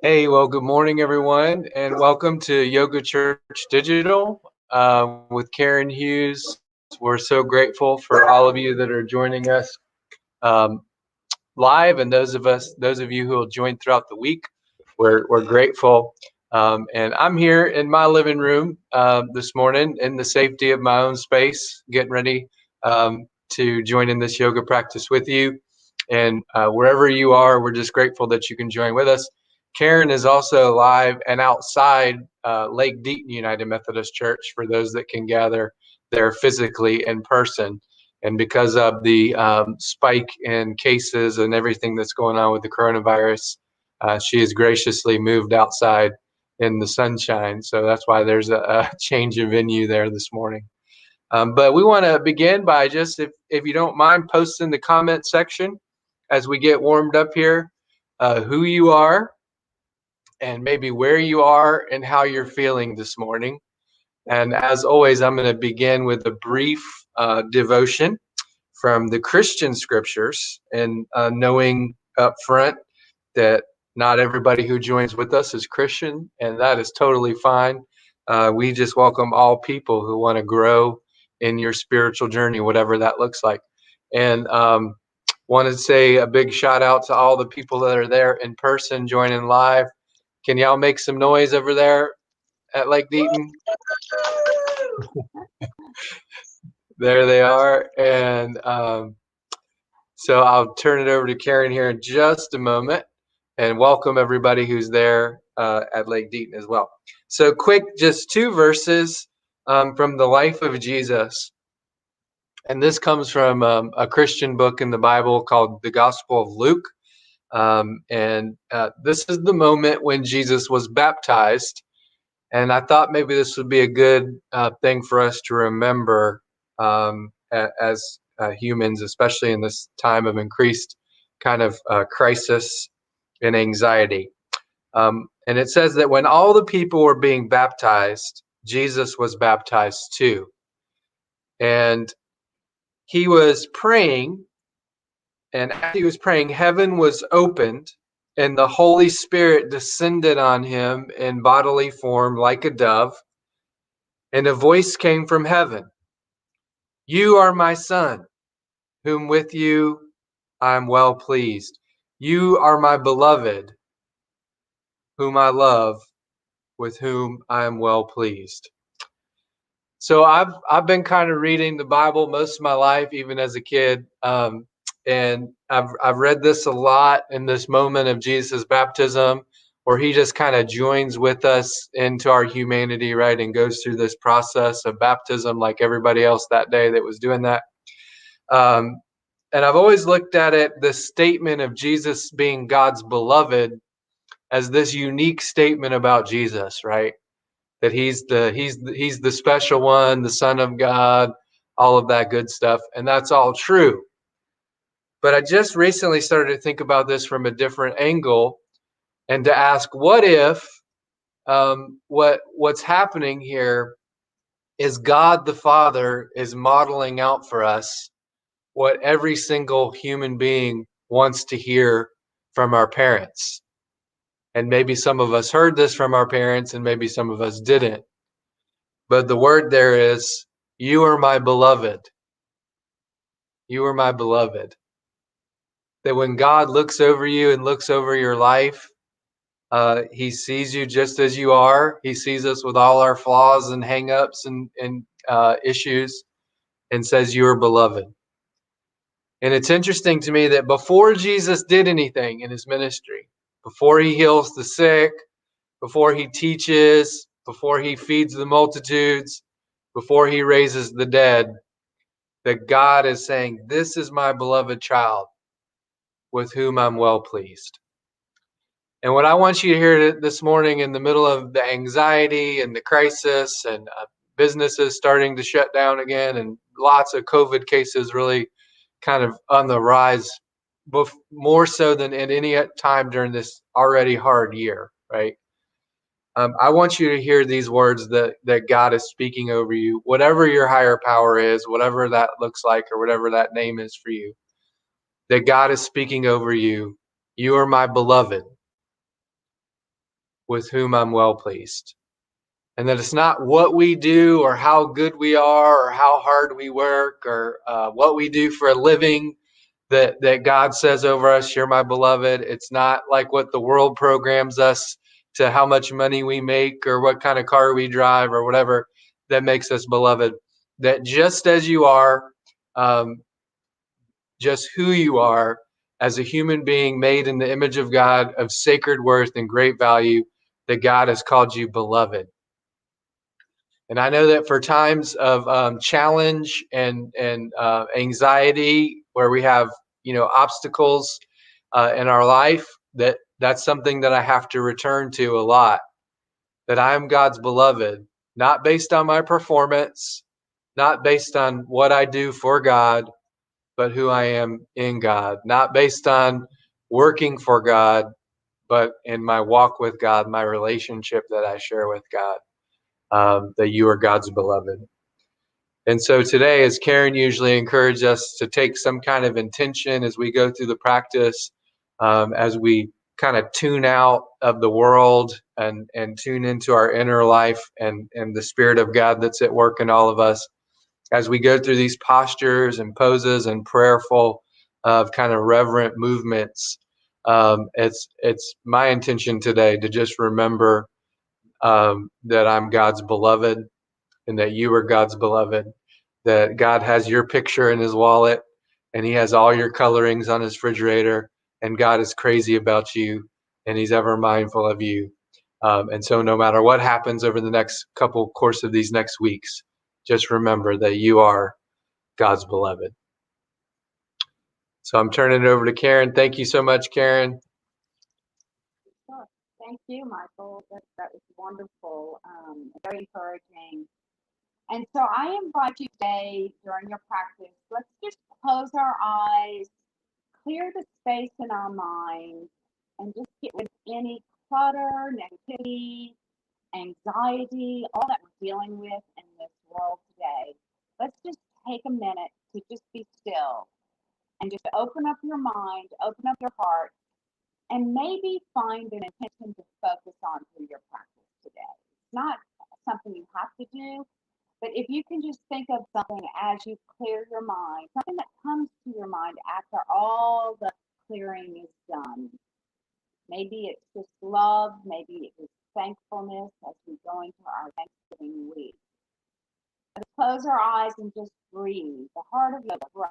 Hey, well, good morning, everyone, and welcome to Yoga Church Digital with Karen Hughes. We're so grateful for all of you that are joining us um, live, and those of you who will join throughout the week. We're grateful, and I'm here in my living room this morning in the safety of my own space, getting ready to join in this yoga practice with you. And wherever you are, we're just grateful that you can join with us. Karen is also live and outside Lake Deaton United Methodist Church for those that can gather there physically in person. And because of the spike in cases and everything that's going on with the coronavirus, she has graciously moved outside in the sunshine. So that's why there's a change of venue there this morning. But we want to begin by just, if you don't mind, posting the comment section as we get warmed up here, who you are and maybe where you are and how you're feeling this morning. And as always, I'm going to begin with a brief devotion from the Christian scriptures and knowing up front that not everybody who joins with us is Christian, and that is totally fine. We just welcome all people who want to grow in your spiritual journey, whatever that looks like. And want to say a big shout out to all the people that are there in person joining live. Can y'all make some noise over there at Lake Deaton? There they are. And so I'll turn it over to Karen here in just a moment and welcome everybody who's there at Lake Deaton as well. So quick, just two verses from the life of Jesus. And this comes from a Christian book in the Bible called the Gospel of Luke. And this is the moment when Jesus was baptized. And I thought maybe this would be a good thing for us to remember as humans, especially in this time of increased kind of crisis and anxiety. And it says that when all the people were being baptized, Jesus was baptized too. And he was praying, and as he was praying, heaven was opened, and the Holy Spirit descended on him in bodily form like a dove. And a voice came from heaven: "You are my son, whom with you I am well pleased. You are my beloved, whom I love, with whom I am well pleased." So I've been kind of reading the Bible most of my life, even as a kid, and I've read this a lot in this moment of Jesus' baptism, where he just kind of joins with us into our humanity, right, and goes through this process of baptism like everybody else that day that was doing that. Um, and I've always looked at it, the statement of Jesus being God's beloved, as this unique statement about Jesus, right? That he's the special one, the Son of God, all of that good stuff, and that's all true. But I just recently started to think about this from a different angle, and to ask, what if what's happening here is God the Father is modeling out for us what every single human being wants to hear from our parents. And maybe some of us heard this from our parents, and maybe some of us didn't. But the word there is, "You are my beloved. You are my beloved." That when God looks over you and looks over your life, he sees you just as you are. He sees us with all our flaws and hangups and issues, and says, "You are beloved." And it's interesting to me that before Jesus did anything in his ministry, before he heals the sick, before he teaches, before he feeds the multitudes, before he raises the dead, that God is saying, "This is my beloved child with whom I'm well pleased." And what I want you to hear this morning, in the middle of the anxiety and the crisis and businesses starting to shut down again and lots of COVID cases really kind of on the rise, more so than at any time during this already hard year, right? I want you to hear these words that God is speaking over you, whatever your higher power is, whatever that looks like, or whatever that name is for you, that God is speaking over you. "You are my beloved. with whom I'm well pleased. And that it's not what we do or how good we are or how hard we work or what we do for a living that God says over us, you're my beloved. It's not like what the world programs us to how much money we make or what kind of car we drive or whatever that makes us beloved. That just as you are, um, just who you are as a human being made in the image of God, of sacred worth and great value, that God has called you beloved. And I know that for times of challenge and anxiety, where we have obstacles in our life, that's something that I have to return to a lot. That I am God's beloved, not based on my performance, not based on what I do for God, but who I am in God. Not based on working for God, but in my walk with God, my relationship that I share with God. That you are God's beloved. And so today, as Karen usually encourages us to take some kind of intention as we go through the practice, as we kind of tune out of the world and tune into our inner life and the Spirit of God that's at work in all of us, as we go through these postures and poses and prayerful of kind of reverent movements. It's my intention today to just remember that I'm God's beloved and that you are God's beloved, that God has your picture in his wallet and he has all your colorings on his refrigerator, and God is crazy about you and he's ever mindful of you. And so no matter what happens over the next couple course of these next weeks, just remember that you are God's beloved. So I'm turning it over to Karen. Thank you so much, Karen. Sure. Thank you, Michael. That was wonderful, very encouraging. And so I invite you today during your practice, let's just close our eyes, clear the space in our minds, and just get rid of any clutter, negativity, anxiety, all that we're dealing with in this world today. Let's just take a minute to just be still and just open up your mind, open up your heart, and maybe find an intention to focus on through your practice today. It's not something you have to do, but if you can just think of something as you clear your mind, something that comes to your mind after all the clearing is done. Maybe it's just love, maybe it's thankfulness as we go into our Thanksgiving week. Let's close our eyes and just breathe, the heart of yoga, breath.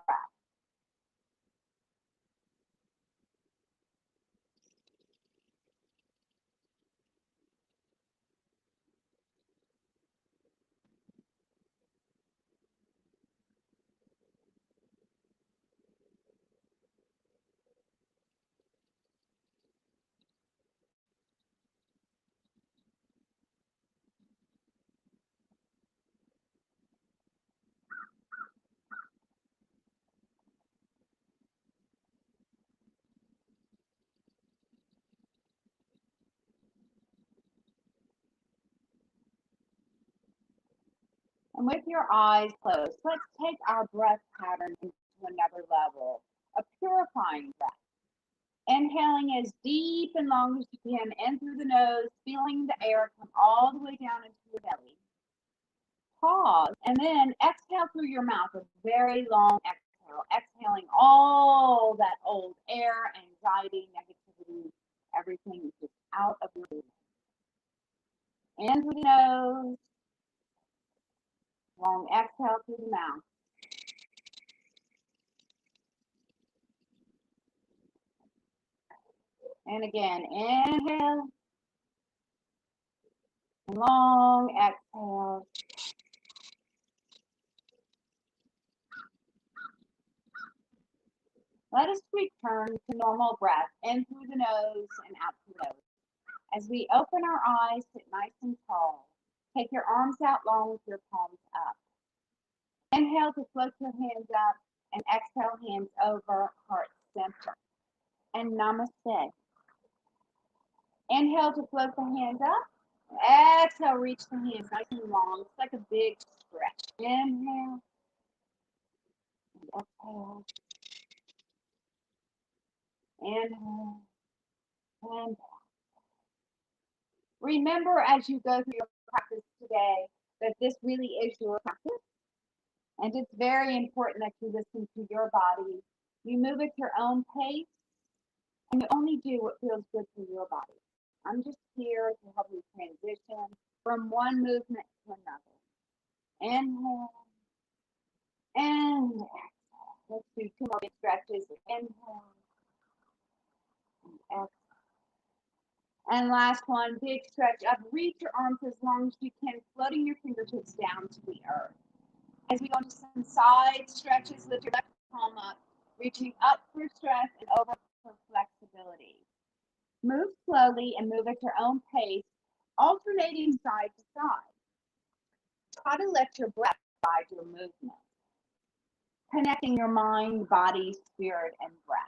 And with your eyes closed, let's take our breath pattern into another level, a purifying breath. Inhaling as deep and long as you can in through the nose, feeling the air come all the way down into your belly. Pause and then exhale through your mouth, a very long exhale, exhaling all that old air, anxiety, negativity, everything is just out of your body. In through the nose, long exhale through the mouth. And again, inhale, long exhale. Let us return to normal breath in through the nose and out through the nose. As we open our eyes, sit nice and tall. Take your arms out long with your palms up. Inhale to float your hands up and exhale hands over heart center. And namaste. Inhale to float the hands up. Exhale, reach the hands nice and long. It's like a big stretch. Inhale. And exhale. Inhale. And Remember as you go through your practice today that this really is your practice, and it's very important that you listen to your body. You move at your own pace, and you only do what feels good for your body. I'm just here to help you transition from one movement to another. Inhale and exhale. Let's do two more big stretches. Inhale and exhale. And last one, big stretch up. Reach your arms as long as you can, floating your fingertips down to the earth. As we go into some side stretches, lift your left palm up, reaching up for strength and over for flexibility. Move slowly and move at your own pace, alternating side to side. Try to let your breath guide your movement, connecting your mind, body, spirit, and breath.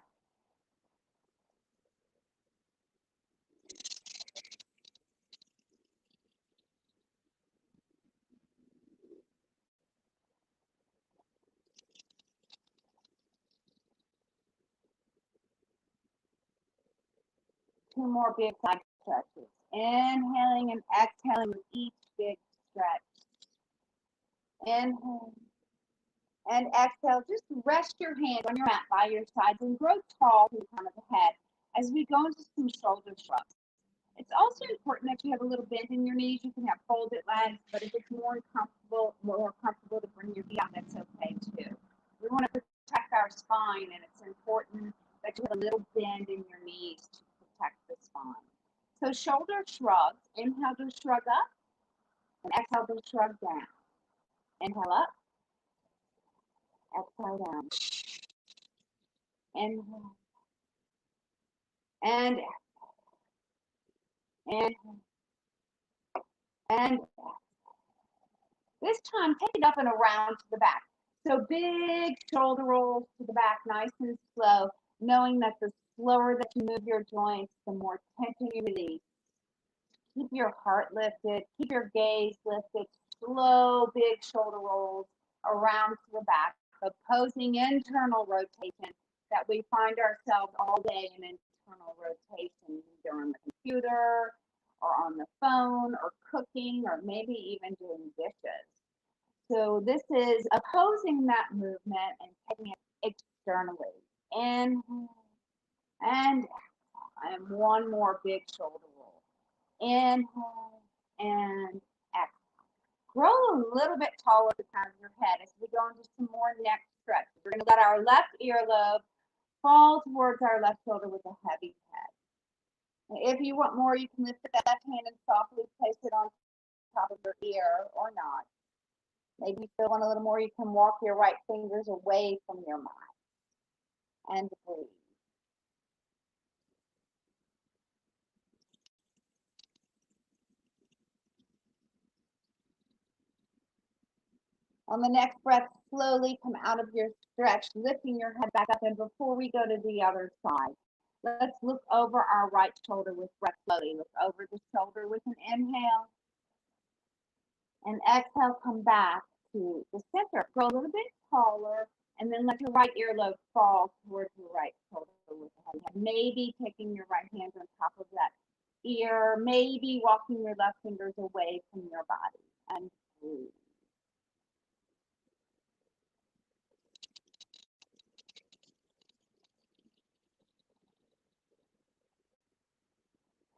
Two more big side stretches. Inhaling and exhaling with each big stretch. Inhale and exhale. Just rest your hands on your mat by your sides and grow tall to the crown of the head as we go into some shoulder shrugs. It's also important that you have a little bend in your knees. You can have folded legs, but if it's more comfortable to bring your feet out, that's okay too. We want to protect our spine, and it's important that you have a little bend in your knees to protect the spine. So shoulder shrugs. Inhale to shrug up, and exhale to shrug down. Inhale up, exhale down. Inhale and inhale and this time, take it up and around to the back. So big shoulder rolls to the back, nice and slow, knowing that the slower that you move your joints, the more tension you release. Keep your heart lifted, keep your gaze lifted, slow, big shoulder rolls around to the back, opposing internal rotation that we find ourselves all day in internal rotation, either on the computer or on the phone or cooking or maybe even doing dishes. So this is opposing that movement and taking it externally. Inhale and one more big shoulder roll. Inhale and exhale. Grow a little bit taller at the crown of your head as we go into some more neck stretch. We're going to let our left earlobe fall towards our left shoulder with a heavy head. If you want more, you can lift that left hand and softly place it on top of your ear or not. Maybe you feel one a little more, you can walk your right fingers away from your mouth and breathe. On the next breath, slowly come out of your stretch, lifting your head back up. And before we go to the other side, let's look over our right shoulder with breath slowly. Look over the shoulder with an inhale. And exhale, come back to the center. Grow a little bit taller, and then let your right earlobe fall towards your right shoulder with a heavy head. Maybe taking your right hand on top of that ear, maybe walking your left fingers away from your body. And breathe.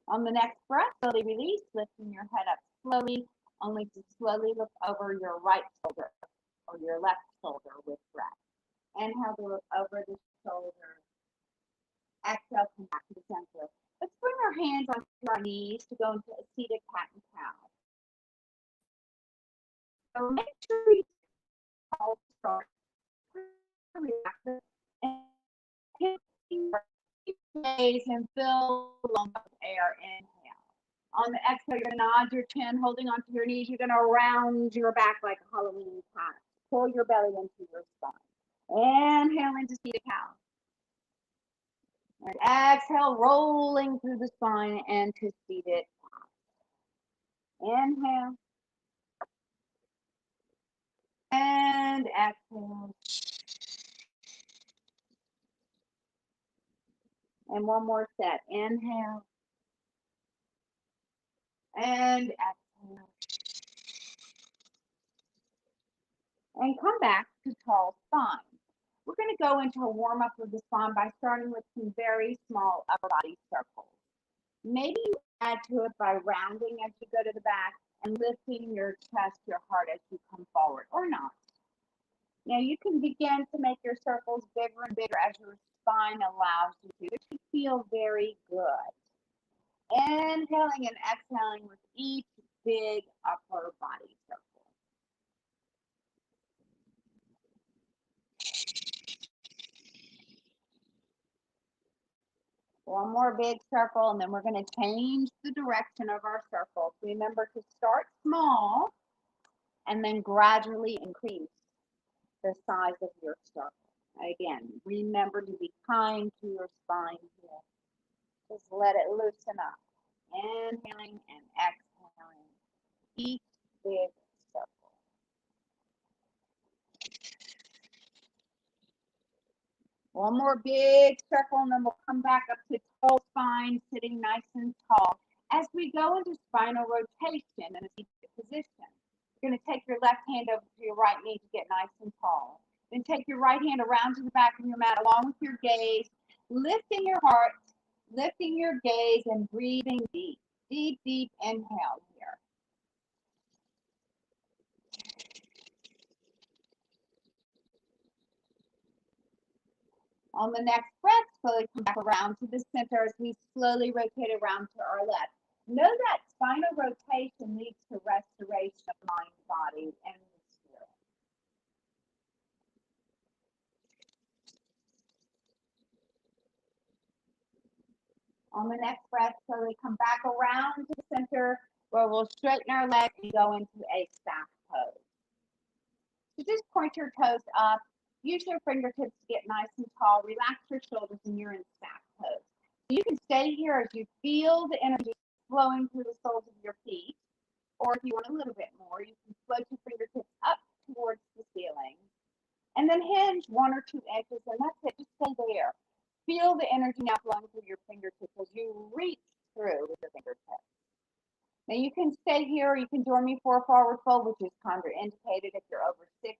On the next breath, slowly release, lifting your head up slowly, only to slowly look over your right shoulder or your left shoulder with breath. Inhale to look over the shoulder. Exhale, come back to the center. Let's bring our hands onto our knees to go into a seated cat and cow. So make sure you hold strong, relax, and gaze and fill the lungs with air. Inhale. On the exhale, you're going to nod your chin, holding onto your knees. You're going to round your back like a Halloween cat. Pull your belly into your spine. Inhale into seated cow. And exhale, rolling through the spine and to seated cow. Inhale. And exhale. And one more set. Inhale. And exhale. And come back to tall spine. We're going to go into a warm up of the spine by starting with some very small upper body circles. Maybe you add to it by rounding as you go to the back and lifting your chest, your heart as you come forward, or not. Now you can begin to make your circles bigger and bigger as your spine allows you to. It should feel very good. Inhaling and exhaling with each big upper body circle. One more big circle, and then we're going to change the direction of our circles. Remember to start small and then gradually increase the size of your circle. Again, remember to be kind to your spine here. Just let it loosen up. Inhaling and exhaling each big circle. One more big circle, and then we'll come back up to tall spine, sitting nice and tall. As we go into spinal rotation in a seated position, you're going to take your left hand over to your right knee to get nice and tall. Then take your right hand around to the back of your mat along with your gaze, lifting your heart, lifting your gaze, and breathing deep. Deep, deep inhale here. On the next breath, slowly come back around to the center as we slowly rotate around to our left. Know that spinal rotation leads to restoration of mind, body, and spirit. On the next breath, slowly come back around to the center where we'll straighten our legs and go into a stack pose. So just point your toes up. Use your fingertips to get nice and tall. Relax your shoulders and you're in stack pose. So you can stay here as you feel the energy flowing through the soles of your feet. Or if you want a little bit more, you can float your fingertips up towards the ceiling. And then hinge 1 or 2 inches, and that's it. Just stay there. Feel the energy now flowing through your fingertips as you reach through with your fingertips. Now you can stay here, or you can join me for a forward fold, which is contraindicated if you're over 60.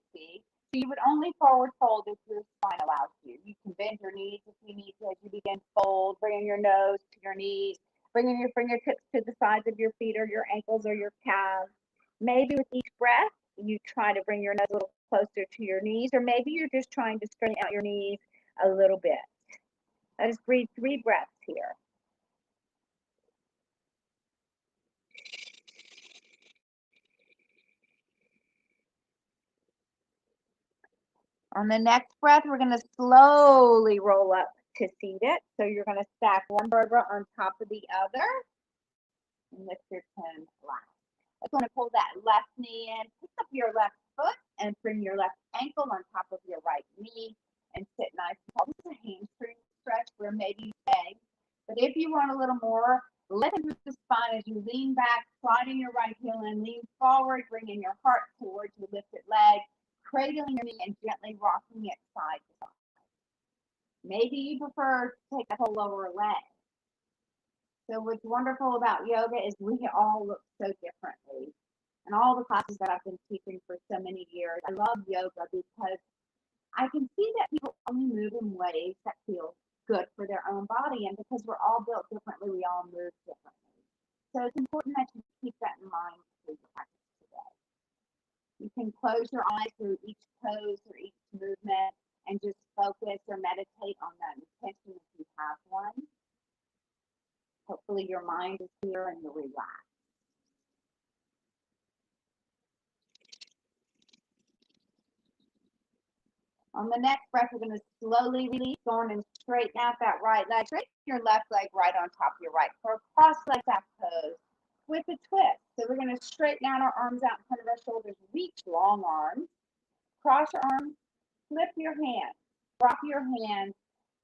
So you would only forward fold if your spine allows you. You can bend your knees if you need to as you begin to fold, bringing your nose to your knees, bringing your fingertips to the sides of your feet or your ankles or your calves. Maybe with each breath, you try to bring your nose a little closer to your knees, or maybe you're just trying to straighten out your knees a little bit. Let us breathe 3 breaths here. On the next breath, we're going to slowly roll up to seated. So you're going to stack one vertebra on top of the other and lift your chin flat. I'm going to pull that left knee in, pick up your left foot, and bring your left ankle on top of your right knee and sit nice and tall. This is a hamstring stretch where maybe you stay. But if you want a little more, lengthen through the spine as you lean back, sliding your right heel in, lean forward, bringing your heart towards your lifted leg, cradling your knee and gently rocking it side to side. Maybe you prefer to take the whole lower leg. So what's wonderful about yoga is we all look so differently. And all the classes that I've been teaching for so many years, I love yoga because I can see that people only move in ways that feel good for their own body. And because we're all built differently, we all move differently. So it's important that you keep that in mind through your practice today. You can close your eyes through each pose or each movement and just focus or meditate on that intention if you have one. Hopefully your mind is clear and you're relaxed. On the next breath, we're going to slowly release, going and straighten out that right leg. Straighten your left leg right on top of your right for a cross-leg back pose with a twist. So we're going to straighten out our arms out in front of our shoulders, reach long arms, cross your arms, flip your hands, drop your hands,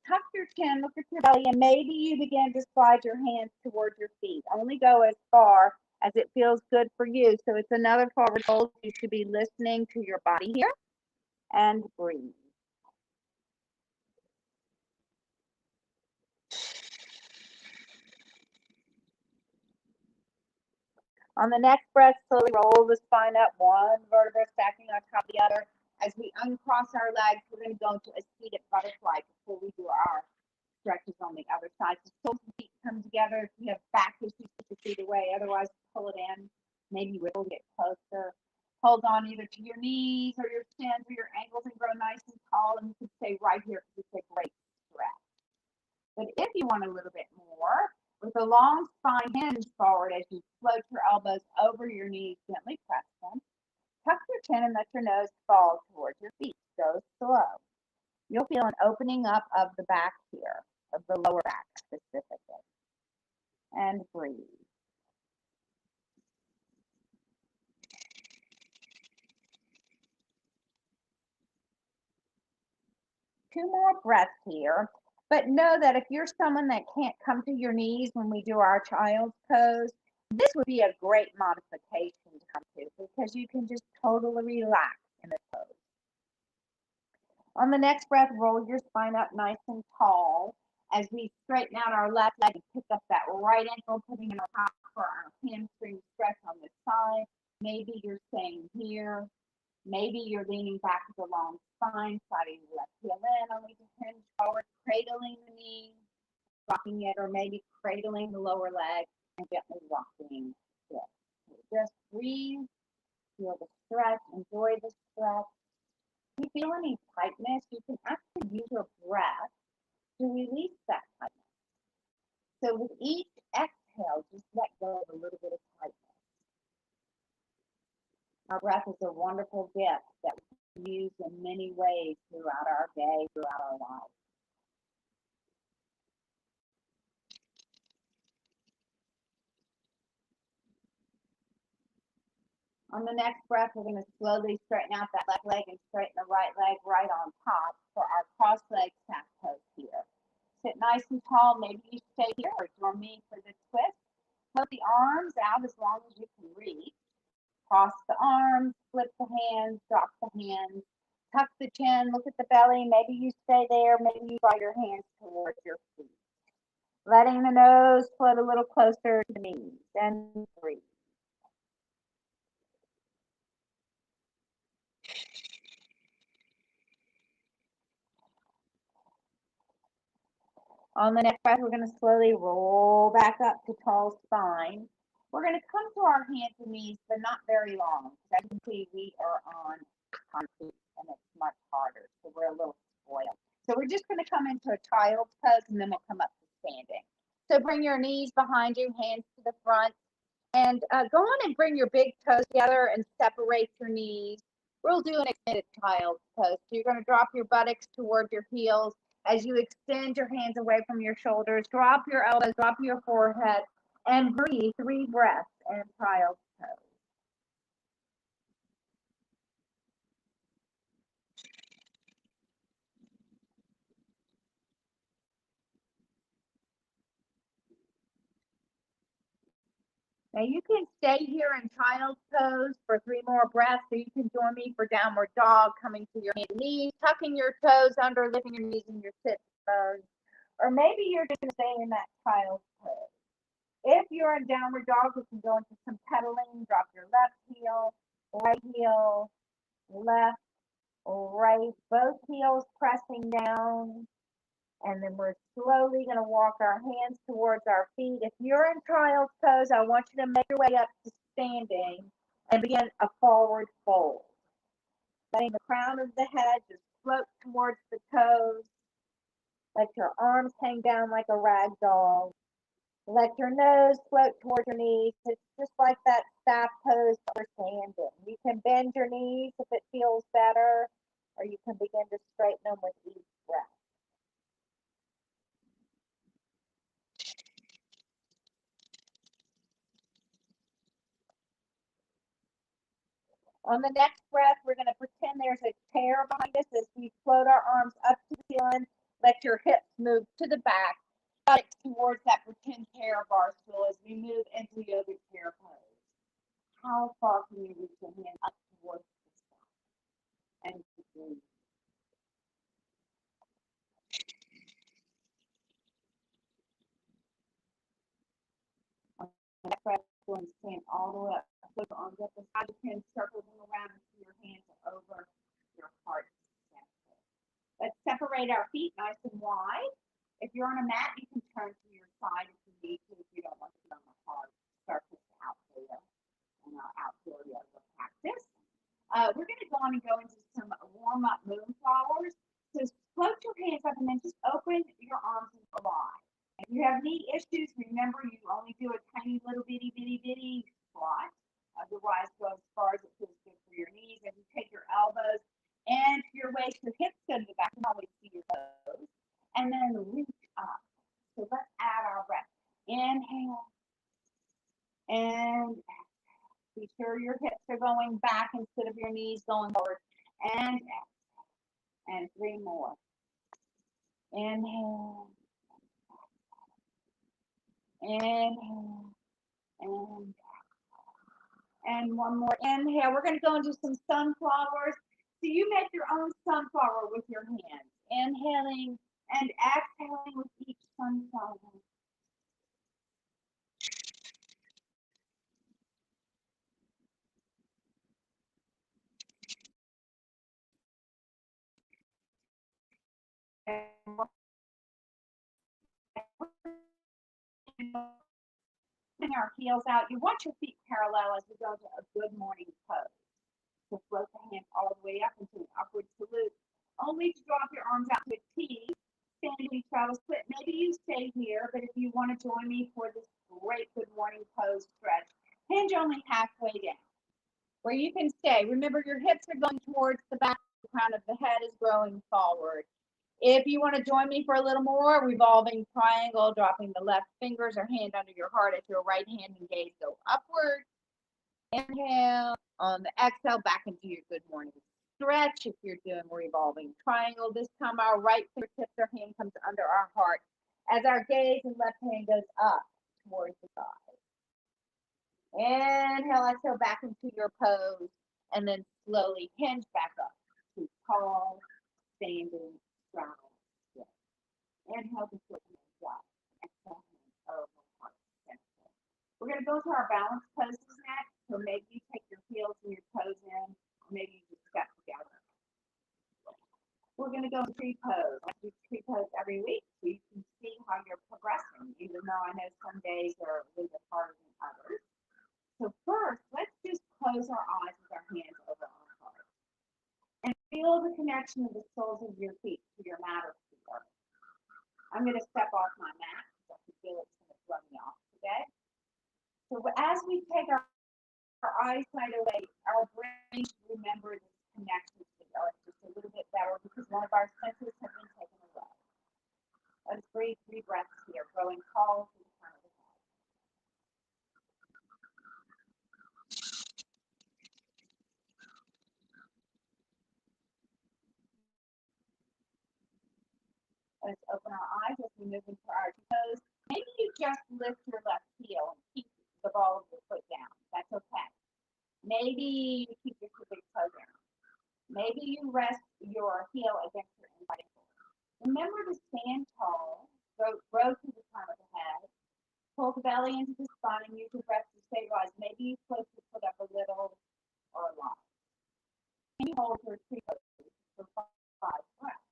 tuck your chin, look at your belly, and maybe you begin to slide your hands towards your feet. Only go as far as it feels good for you. So it's another forward fold. You should be listening to your body here and breathe. On the next breath, slowly roll the spine up, one vertebra stacking on top of the other. As we uncross our legs, we're going to go into a seated butterfly before we do our stretches on the other side. So soles and feet come together. If you have back issues, put your feet away. Otherwise, pull it in. Maybe wiggle, get closer. Hold on either to your knees or your shins or your ankles and grow nice and tall. And you can stay right here because it's a great stretch. But if you want a little bit more, with a long spine hinge forward as you float your elbows over your knees, gently press them. Tuck your chin and let your nose fall towards your feet. Go slow. You'll feel an opening up of the back here, of the lower back specifically. And breathe. Two more breaths here. But know that if you're someone that can't come to your knees when we do our child's pose, this would be a great modification to come to because you can just totally relax in the pose. On the next breath, roll your spine up nice and tall as we straighten out our left leg and pick up that right ankle, putting it on top for our hamstring stretch on this side. Maybe you're staying here. Maybe you're leaning back with a long spine, sliding the left heel in, only to hinge forward, cradling the knee, rocking it, or maybe cradling the lower leg and gently rocking it. Just breathe, feel the stretch, enjoy the stretch. If you feel any tightness, you can actually use your breath to release that tightness. So with each exhale, just let go of a little bit of tightness. Our breath is a wonderful gift that we can use in many ways throughout our day, throughout our life. On the next breath, we're going to slowly straighten out that left leg and straighten the right leg right on top for our cross leg tap pose here. Sit nice and tall. Maybe you stay here or join me for the twist. Put the arms out as long as you can reach. Cross the arms, flip the hands, drop the hands. Tuck the chin, look at the belly. Maybe you stay there. Maybe you draw your hands towards your feet. Letting the nose float a little closer to the knees. And breathe. On the next breath, we're going to slowly roll back up to tall spine. We're going to come to our hands and knees, but not very long. As you can see, we are on concrete and it's much harder. So we're a little spoiled. So we're just going to come into a child's pose and then we'll come up to standing. So bring your knees behind you, hands to the front. And go on and bring your big toes together and separate your knees. We'll do an extended child's pose. So you're going to drop your buttocks toward your heels. As you extend your hands away from your shoulders, drop your elbows, drop your forehead, and breathe 3 breaths in child's pose. Now you can stay here in child's pose for 3 more breaths, so you can join me for downward dog, coming to your hands and knees, tucking your toes under, lifting your knees and your sit bones. Or maybe you're just going to stay in that child's pose. If you're in downward dog, we can go into some pedaling. Drop your left heel, left, right, both heels pressing down. And then we're slowly going to walk our hands towards our feet. If you're in child's pose, I want you to make your way up to standing and begin a forward fold. Letting the crown of the head just float towards the toes. Let your arms hang down like a rag doll. Let your nose float towards your knees. It's just like that staff pose for standing. You can bend your knees if it feels better, or you can begin to straighten them with each breath. On the next breath, we're going to pretend there's a chair behind us as we float our arms up to the ceiling. Let your hips move to the back, buttocks towards that pretend chair bar stool as we move into yoga chair pose. How far can you reach your hand up towards the sky? And breathe. On the next breath, we're stand all the way up. Put your arms up the side of your hand, circle them around until your hands are over your heart center. Let's separate our feet nice and wide. If you're on a mat, you can turn to your side if you need to, if you don't want to be on the hard surface out there in our outdoor yoga practice. We're going to go on and go into some warm-up moonflowers. So float your hands up and then just open your arms wide. If you have knee issues, remember you only do a tiny little bitty squat. Otherwise, go as far as it feels good for your knees. And you take your elbows and your waist, your hips go to the back. You can always see your toes. And then reach up. So let's add our breath. Inhale. And be sure your hips are going back instead of your knees going forward. And exhale. And 3 more. Inhale. Inhale. And 1 more inhale. We're going to go into some sunflowers. So you make your own sunflower with your hands. Inhaling and exhaling with each sunflower. Our heels out. You want your feet parallel as we go to a good morning pose. So float the hands all the way up into an upward salute. Only to drop your arms out to a T. Standing travel split. Maybe you stay here, but if you want to join me for this great good morning pose stretch, hinge only halfway down. Where you can stay. Remember, your hips are going towards the back. The crown of the head is growing forward. If you want to join me for a little more, revolving triangle, dropping the left fingers or hand under your heart as your right hand and gaze go upward. Inhale. On the exhale, back into your good morning stretch. If you're doing revolving triangle, this time our right fingertips or hand comes under our heart as our gaze and left hand goes up towards the side. Inhale, exhale, back into your pose, and then slowly hinge back up to tall, standing, straddle. Inhale to flip hands up. Exhale, hands over heart center. We're going to go to our balance poses next. So maybe you take your heels and your toes in, or maybe you just step together. We're going to go to tree pose. I do tree pose every week so you can see how you're progressing, even though I know some days are a little bit harder than others. So first, let's just close our eyes with our hands over our heart. And feel the connection of the soles of your feet to your mat or floor. I'm going to step off my mat because I can feel it's going to throw me off today. So as we take our eyesight away, our brain should remember this connection to the earth just a little bit better because one of our senses have been taken away. Let's breathe 3 breaths here, growing tall to the front of the head. Let's open our eyes as we move into our toes. Maybe you just lift your left heel and keep the ball of your foot down. That's okay. Maybe you keep your big toe down. Maybe you rest your heel against your inside ankle. Remember to stand tall, grow to the front of the head, pull the belly into the spine, and use your breath to stabilize. Maybe you float your foot up a little or a lot. Can you hold your tree pose for 5 breaths?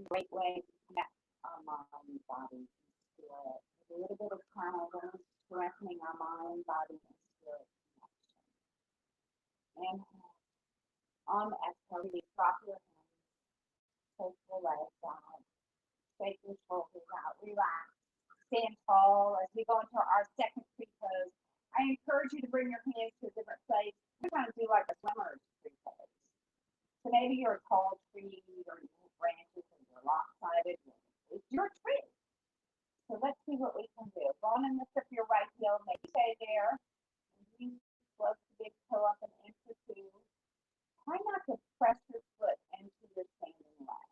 Great way to connect our mind, body, and spirit. With a little bit of time, we're strengthening our mind, body, and spirit connection. Inhale. On the exhale, you drop your hands, take your legs down, take your shoulders out, relax, stand tall. As we go into our second tree pose, I encourage you to bring your hands to a different place. We're going to do like a swimmer's tree pose. So maybe you're a tall tree or you have branches and you're lopsided. It's your tree. So let's see what we can do. Go on and lift up your right heel. Maybe stay there. And you float the big toe up an inch or 2. Try not to press your foot into your standing leg.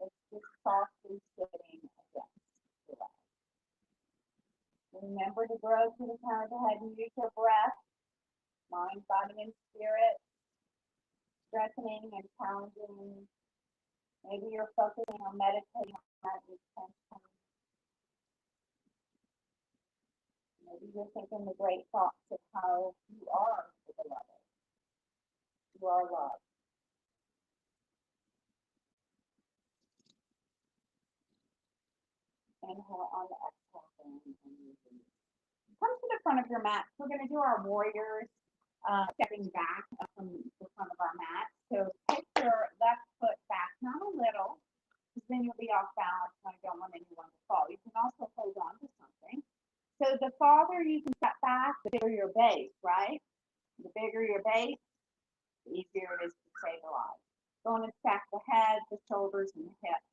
It's just softly sitting you to kind of go ahead and use your breath, mind, body, and spirit, strengthening and challenging. Maybe you're focusing on meditating on that intention. Maybe you're thinking the great thoughts of how you are the beloved. You are loved. Inhale on the exhale and release. Come to the front of your mat. We're going to do our warriors stepping back from the front of our mat. So take your left foot back, not a little, because then you'll be off balance and I don't want anyone to fall. You can also hold on to something. So the farther you can step back, the bigger your base, right? The bigger your base, the easier it is to stabilize. Going to stack the head, the shoulders, and the hips.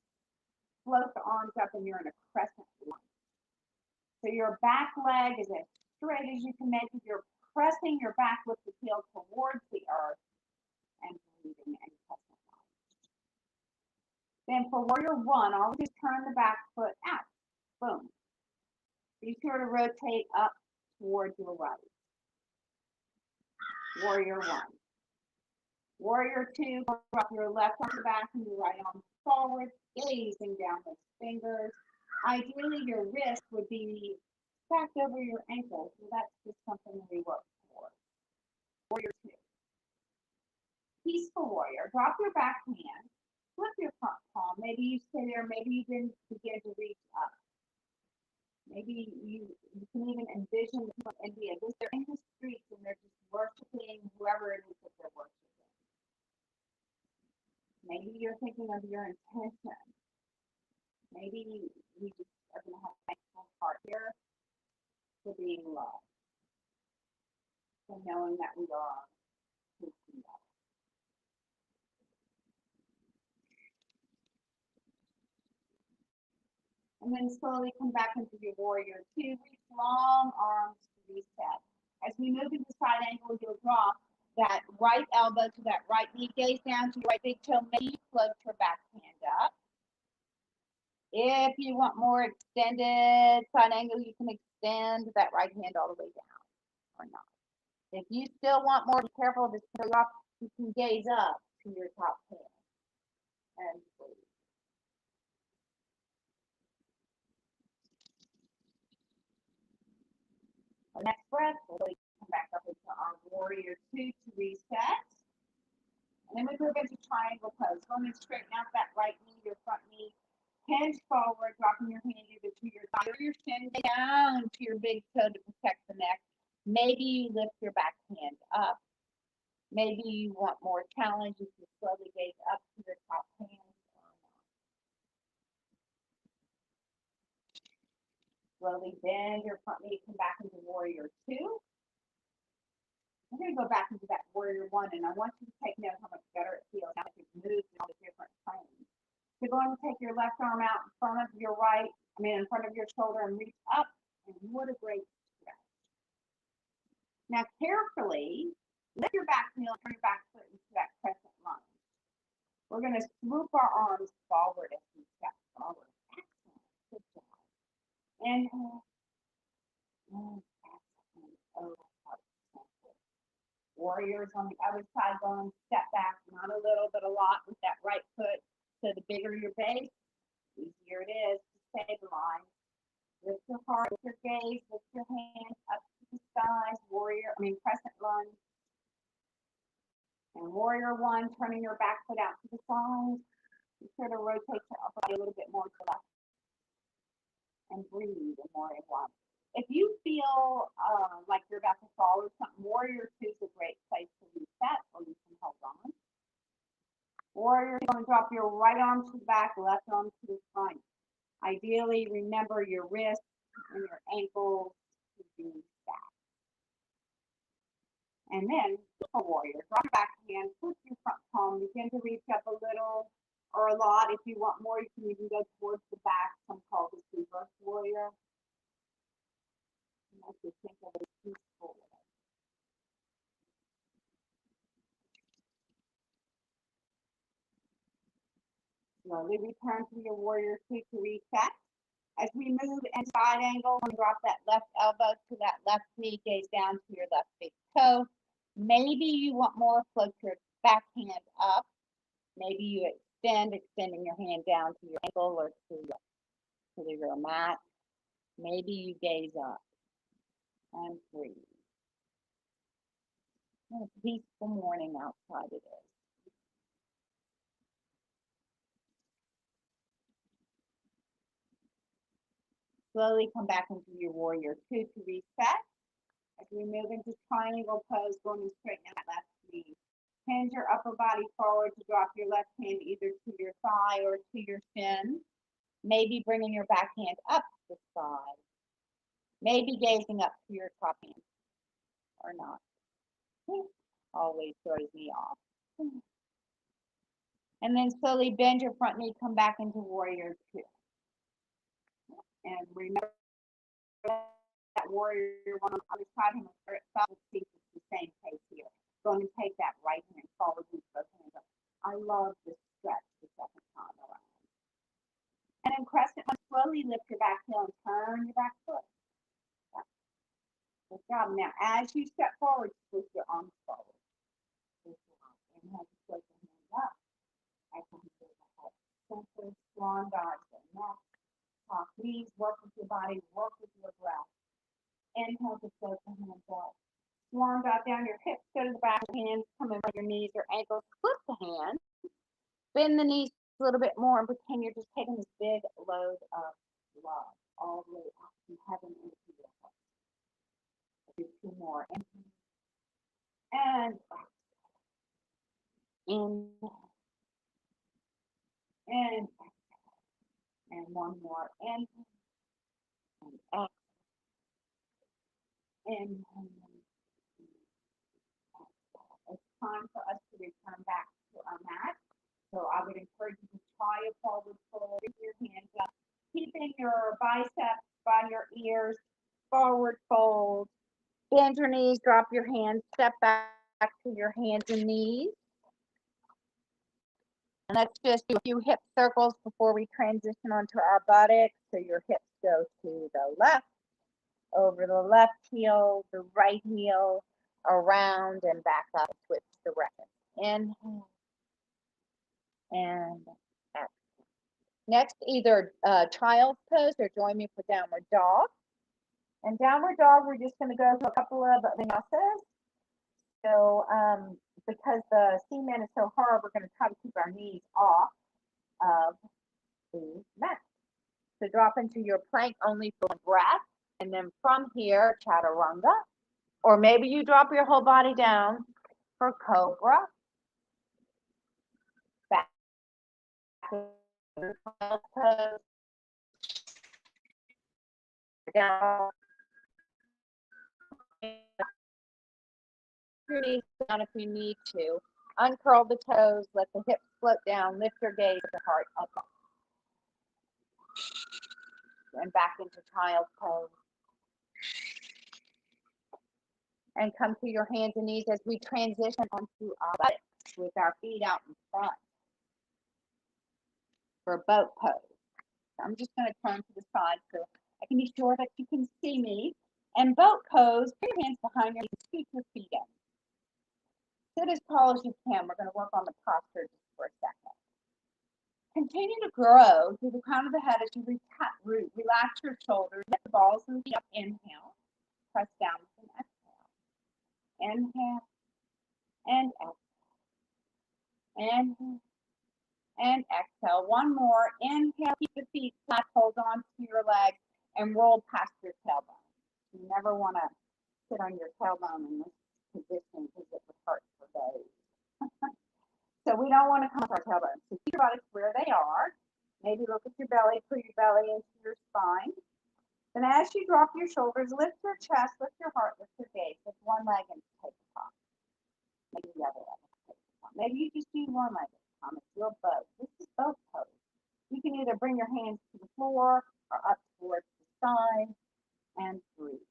Float the arms up and you're in a crescent lunge. So your back leg is as straight as you can make it. You're pressing your back with the heel towards the earth and breathing and crescent lunge. Then for warrior one, always turn the back foot out. Boom. Be sure to rotate up towards your right. Warrior one. Warrior two, drop your left arm back and your right arm forward, gazing down those fingers. Ideally, your wrist would be stacked over your ankles. So that's just something we work for. Warrior two. Peaceful warrior. Drop your back hand, flip your front palm. Maybe you stay there. Maybe you didn't begin to reach up. Maybe you can even envision the people in India. They're in the streets and they're just worshiping whoever it is that they're worshiping. Maybe you're thinking of your intention. Maybe we just are going to have a thankful heart here for being loved, for knowing that we are who we are. And then slowly come back into your warrior two. Reach long arms to reset. As we move into side angle, you'll drop that right elbow to that right knee, gaze down to your right big toe, maybe float your back hand up. If you want more extended side angle, you can extend that right hand all the way down or not. If you still want more, be careful to show off. You can gaze up to your top hand and breathe. Our next breath, we'll come back up into our warrior two to reset. And then we move into triangle pose. Going to straighten out that right knee, your front knee. Hinge forward, dropping your hand either to your thigh or your shin down to your big toe to protect the neck. Maybe you lift your back hand up. Maybe you want more challenge. You can slowly gaze up to your top hand. Slowly bend your front knee, come back into warrior two. I'm going to go back into that warrior one, and I want you to take note how much better it feels now that you've moved in all the different planes. So go ahead and take your left arm out in front of your in front of your shoulder and reach up, and what a great stretch. Now carefully lift your back heel, turn your back foot into that crescent lunge. We're going to swoop our arms forward as we step forward. Excellent. Good job. Inhale. And exhale. Warriors on the other side going step back, not a little, but a lot with that right foot. So the bigger your base, the easier it is to stabilize. Lift your heart, lift your gaze, lift your hands up to the skies. Crescent lunge. And warrior one, turning your back foot out to the side. Be sure to rotate your upper body a little bit more to the left. And breathe in warrior one. If you feel like you're about to fall or something, warrior two is a great place to reset, or you can hold on. Warrior, you're going to drop your right arm to the back, left arm to the front. Ideally, remember your wrists and your ankles to be stacked. And then, warrior, drop your back hand, flip your front palm, begin to reach up a little or a lot. If you want more, you can even go towards the back. Some call this reverse warrior. I just think of it as peaceful. Slowly return to your warrior two to reset. As we move in side angle, drop that left elbow to that left knee, gaze down to your left big toe. Maybe you want more, float your back hand up. Maybe you extending your hand down to your ankle or to your mat. Maybe you gaze up and breathe. What a peaceful morning outside it is. Slowly come back into your warrior two to reset. As we move into triangle pose, going to straighten out that left knee. Hinge your upper body forward to drop your left hand either to your thigh or to your shin. Maybe bringing your back hand up to the side. Maybe gazing up to your top hand or not. Always throws me off. And then slowly bend your front knee, come back into warrior two. And remember that warrior one on the other side, and it's the same pace here. Going to take that right hand forward, move both hands up. I love this stretch the second time around. And then crescent one, slowly lift your back heel and turn your back foot. Good job. Now, as you step forward, switch your arms forward. Inhale to float your hands up. Exhale to the head. Center, swan dive, the neck, top knees, work with your body, work with your breath. Inhale to float the hands up. Swan dive down your hips, go to the back of your hands, come in from your knees or ankles, flip the hands, bend the knees a little bit more and pretend you're just taking this big load of love all the way up from heaven into your heart. Do two more. And in and one more. In and up. In. It's time for us to return back to our mat. So I would encourage you to try a forward fold, bring your hands up, keeping your biceps by your ears, forward fold, bend your knees, drop your hands, step back to your hands and knees. And let's just do a few hip circles before we transition onto our buttocks. So your hips go to the left, over the left heel, the right heel, around and back up, switch directions. Inhale and exhale. Next, either child's pose or join me for downward dog. And downward dog, we're just going to go through a couple of vinyasas. So because the cement is so hard, we're going to try to keep our knees off of the mat. So drop into your plank only for breath. And then from here, chaturanga. Or maybe you drop your whole body down for cobra. Back pose. Down. Your knees down if you need to. Uncurl the toes, let the hips float down, lift your gaze, the heart up. And back into child's pose. And come to your hands and knees as we transition onto our buttocks with our feet out in front for boat pose. I'm just going to turn to the side so I can be sure that you can see me. And boat pose, put your hands behind your knees, scoot your feet in. Sit as tall as you can. We're going to work on the posture just for a second. Continue to grow through the crown of the head as you relax your shoulders. Let the balls and feet up. Inhale. Press down with an exhale. Inhale. And exhale. Inhale. And exhale. One more. Inhale. Keep the feet flat. Hold on to your legs and roll past your tailbone. You never want to sit on your tailbone in this position because it would hurt for days. So we don't want to come off our tailbone. So keep your bodies where they are. Maybe look at your belly, put your belly into your spine. Then as you drop your shoulders, lift your chest, lift your heart, lift your gaze. Lift one leg and take the top. Maybe the other leg and take the top. Maybe you just do one leg at a time. It's your boat. This is boat pose. You can either bring your hands to the floor or up towards the side and breathe.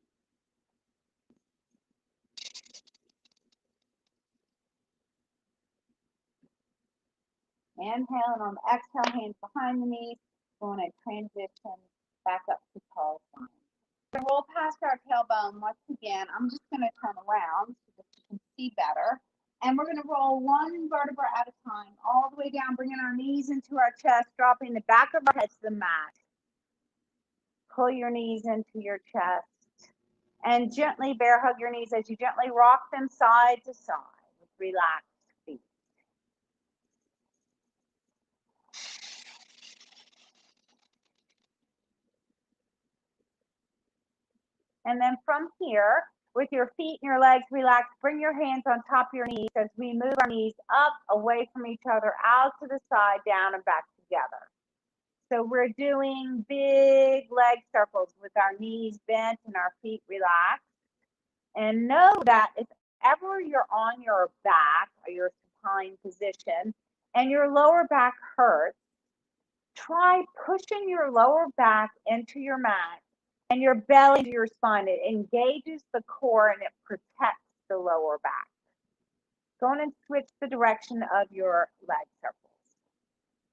Inhale, and on the exhale, hands behind the knees. Going to transition back up to tall spine. We're going to roll past our tailbone once again. I'm just going to turn around so that you can see better. And we're going to roll one vertebra at a time, all the way down, bringing our knees into our chest, dropping the back of our head to the mat. Pull your knees into your chest. And gently bear hug your knees as you gently rock them side to side with relaxed feet. And then from here, with your feet and your legs relaxed, bring your hands on top of your knees as we move our knees up, away from each other, out to the side, down, and back together. So we're doing big leg circles with our knees bent and our feet relaxed. And know that if ever you're on your back or your supine position and your lower back hurts, try pushing your lower back into your mat and your belly to your spine. It engages the core and it protects the lower back. Go on and switch the direction of your leg circles.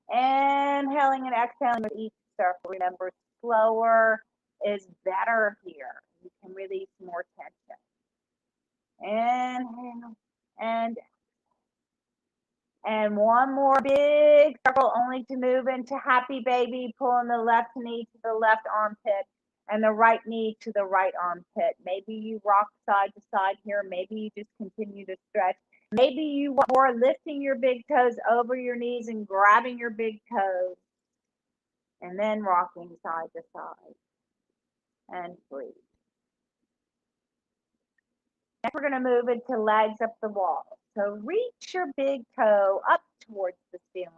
Inhaling and exhaling with each circle. Remember, slower is better here. You can release more tension. Inhale and one more big circle, only to move into happy baby, pulling the left knee to the left armpit and the right knee to the right armpit. Maybe you rock side to side here. Maybe you just continue to stretch. Maybe you want more, lifting your big toes over your knees and grabbing your big toes and then rocking side to side and breathe. Next, we're going to move into legs up the wall. So reach your big toe up towards the ceiling.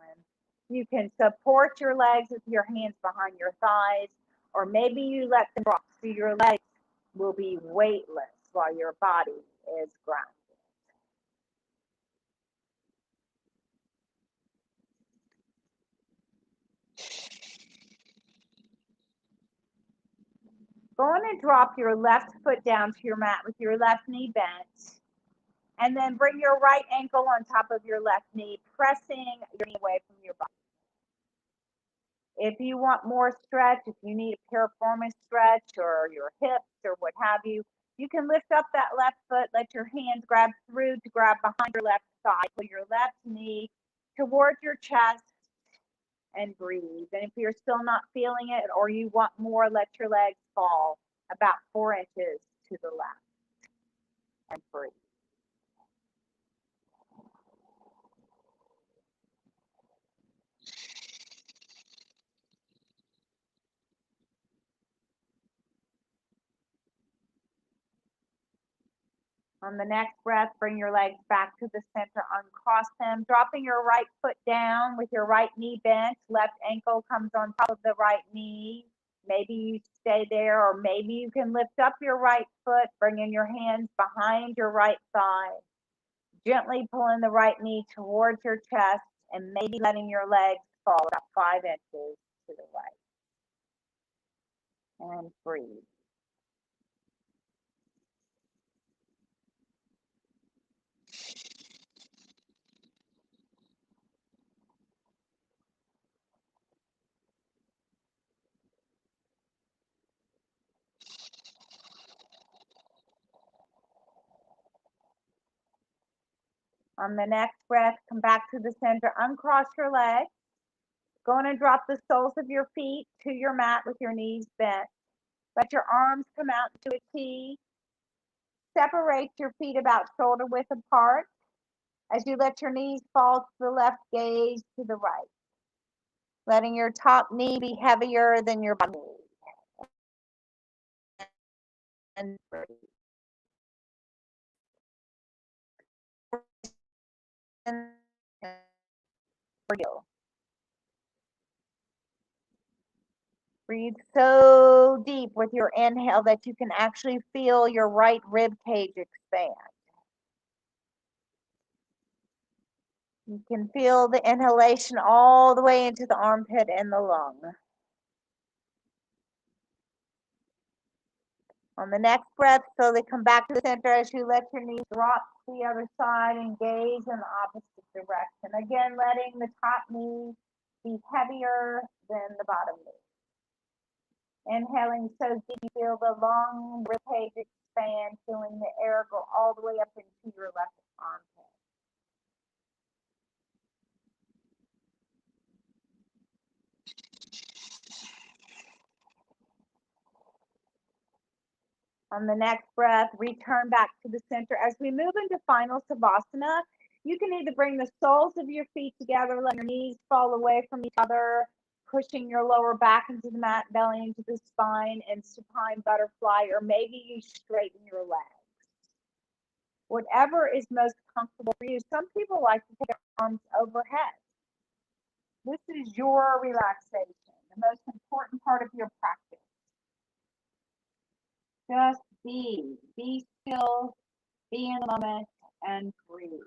You can support your legs with your hands behind your thighs, or maybe you let them drop so your legs will be weightless while your body is grounded. Go on and drop your left foot down to your mat with your left knee bent. And then bring your right ankle on top of your left knee, pressing your knee away from your body. If you want more stretch, if you need a piriformis stretch or your hips or what have you, you can lift up that left foot, let your hands grab through to grab behind your left thigh, pull your left knee towards your chest and breathe. And if you're still not feeling it or you want more, let your legs fall about 4 inches to the left and breathe. On the next breath, bring your legs back to the center, uncross them, dropping your right foot down with your right knee bent. Left ankle comes on top of the right knee. Maybe you stay there, or maybe you can lift up your right foot, bringing your hands behind your right thigh, gently pulling the right knee towards your chest, and maybe letting your legs fall about 5 inches to the right. And breathe. On the next breath, come back to the center, uncross your legs. Go on and drop the soles of your feet to your mat with your knees bent. Let your arms come out to a T. Separate your feet about shoulder width apart as you let your knees fall to the left, gaze to the right. Letting your top knee be heavier than your bottom knee. And breathe. Breathe so deep with your inhale that you can actually feel your right rib cage expand. You can feel the inhalation all the way into the armpit and the lung. On the next breath, slowly come back to the center as you let your knees drop to the other side and gaze in the opposite direction. Again, letting the top knee be heavier than the bottom knee. Inhaling so deep, you feel the long ribcage expand, feeling the air go all the way up into your left armpit. On the next breath, return back to the center. As we move into final Savasana, you can either bring the soles of your feet together, let your knees fall away from each other, pushing your lower back into the mat, belly into the spine, and supine butterfly, or maybe you straighten your legs. Whatever is most comfortable for you. Some people like to take their arms overhead. This is your relaxation, the most important part of your practice. Just be still, be in the moment, and breathe.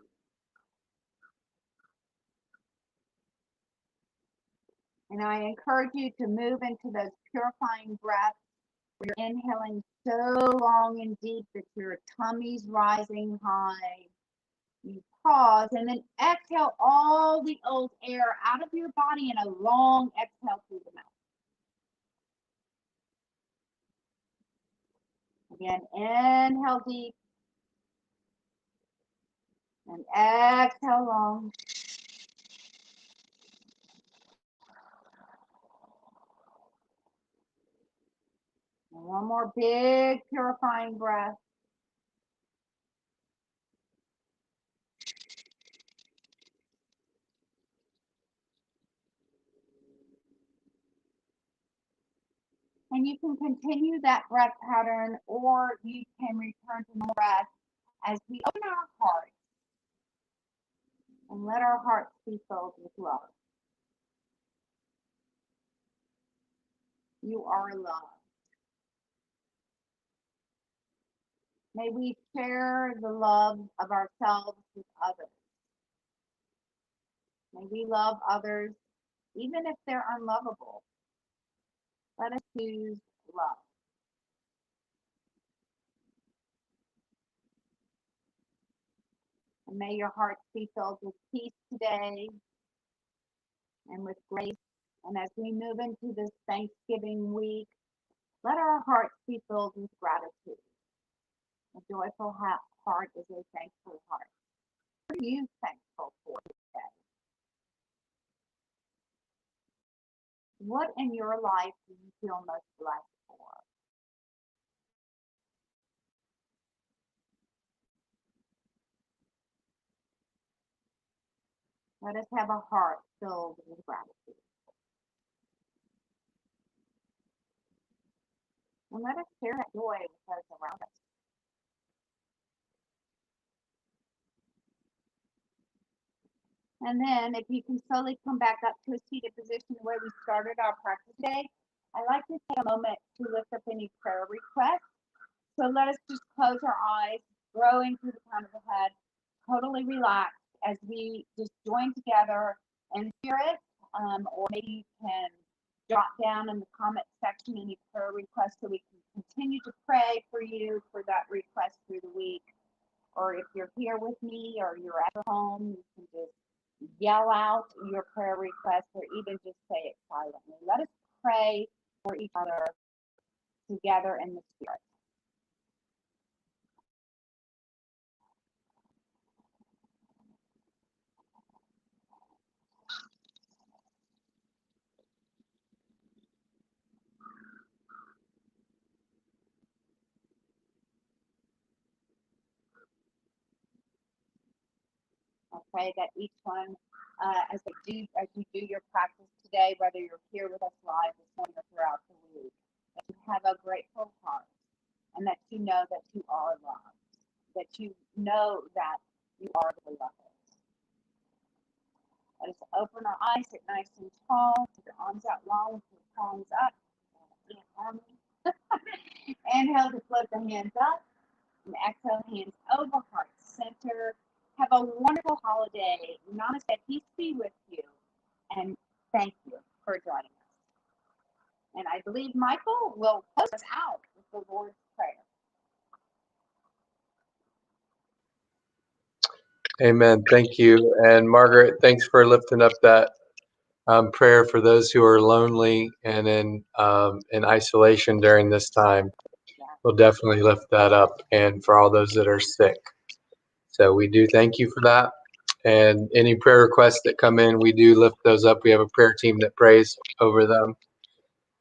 And I encourage you to move into those purifying breaths where you're inhaling so long and deep that your tummy's rising high. You pause and then exhale all the old air out of your body in a long exhale through the mouth. Again, inhale deep and exhale long. And one more big purifying breath. And you can continue that breath pattern, or you can return to more breath as we open our hearts and let our hearts be filled with love. You are loved. May we share the love of ourselves with others. May we love others even if they're unlovable. Let us choose love. And may your hearts be filled with peace today and with grace. And as we move into this Thanksgiving week, let our hearts be filled with gratitude. A joyful heart is a thankful heart. What are you thankful for today? What in your life do you feel most blessed for? Let us have a heart filled with gratitude. And let us share that joy with those around us. And then if you can slowly come back up to a seated position where we started our practice today, I'd like to take a moment to lift up any prayer requests. So let us just close our eyes, growing through the crown of the head, totally relaxed as we just join together in spirit, or maybe you can jot down in the comment section any prayer requests so we can continue to pray for you for that request through the week. Or if you're here with me or you're at home, you can just yell out your prayer request or even just say it silently. Let us pray for each other together in the spirit. I pray that each one, as you do your practice today, whether you're here with us live this morning or throughout the week, that you have a grateful heart, and that you know that you are loved, that you know that you are the beloved. Let us open our eyes, sit nice and tall, keep your arms out long, with your palms up. Inhale to float the hands up, and exhale, hands over heart center. Have a wonderful holiday. Namaste. Peace be with you. And thank you for joining us. And I believe Michael will close us out with the Lord's Prayer. Amen. Thank you. And Margaret, thanks for lifting up that prayer for those who are lonely and in isolation during this time. We'll definitely lift that up, and for all those that are sick. So we do thank you for that. And any prayer requests that come in, we do lift those up. We have a prayer team that prays over them.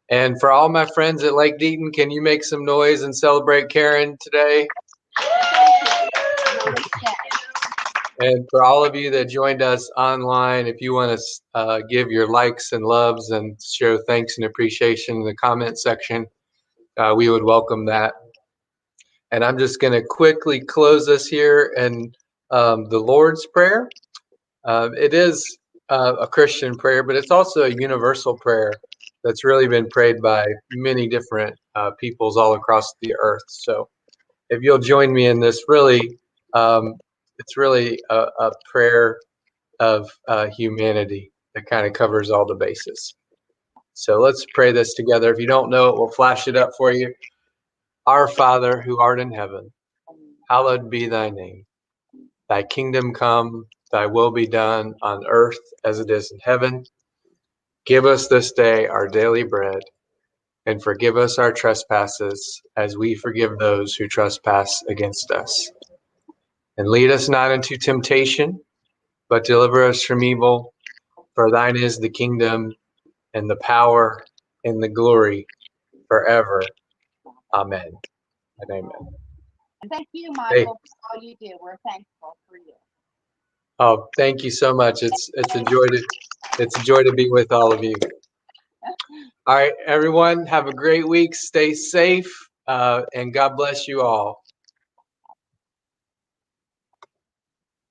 And for all my friends at Lake Deaton, can you make some noise and celebrate Karen today? And for all of you that joined us online, if you want to give your likes and loves and show thanks and appreciation in the comment section, we would welcome that. And I'm just going to quickly close us here in the Lord's Prayer. It is a Christian prayer, but it's also a universal prayer that's really been prayed by many different peoples all across the earth. So if you'll join me in this, it's really a prayer of humanity that kind of covers all the bases. So let's pray this together. If you don't know it, we'll flash it up for you. Our Father, who art in heaven, hallowed be thy name. Thy kingdom come, thy will be done on earth as it is in heaven. Give us this day our daily bread, and forgive us our trespasses as we forgive those who trespass against us. And lead us not into temptation, but deliver us from evil. For thine is the kingdom and the power and the glory forever. Amen and amen. And thank you, Michael, for all you do. We're thankful for you. Oh, thank you so much. It's a joy to be with all of you. All right, everyone, have a great week. Stay safe, and God bless you all.